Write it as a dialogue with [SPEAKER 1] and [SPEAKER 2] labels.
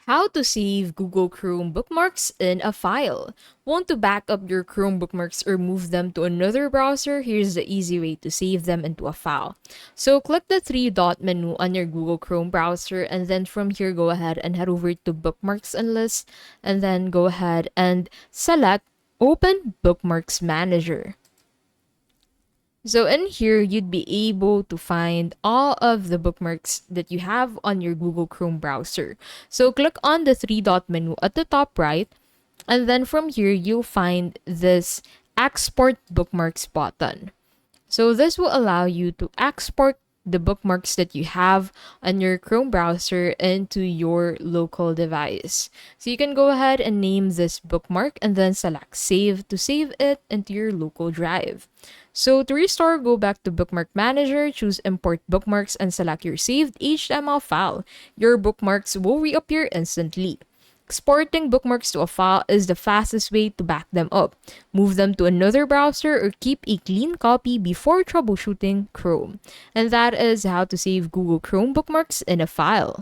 [SPEAKER 1] How to save Google Chrome bookmarks in a file. Want to back up your Chrome bookmarks or move them to another browser? Here's the easy way to save them into a file. So click the three dot menu on your Google Chrome browser, and then from here go ahead and head over to Bookmarks and List, and then go ahead and select Open Bookmarks Manager. So in here, you'd be able to find all of the bookmarks that you have on your Google Chrome browser. So click on the three dot menu at the top right, and then from here, you'll find this Export Bookmarks button. So this will allow you to export the bookmarks that you have on your Chrome browser into your local device. So you can go ahead and name this bookmark and then select save to save it into your local drive. So to restore, go back to Bookmark Manager, choose Import Bookmarks, and select your saved HTML file. Your bookmarks will reappear instantly. Exporting bookmarks to a file is the fastest way to back them up. Move them to another browser or keep a clean copy before troubleshooting Chrome. And that is how to save Google Chrome bookmarks in a file.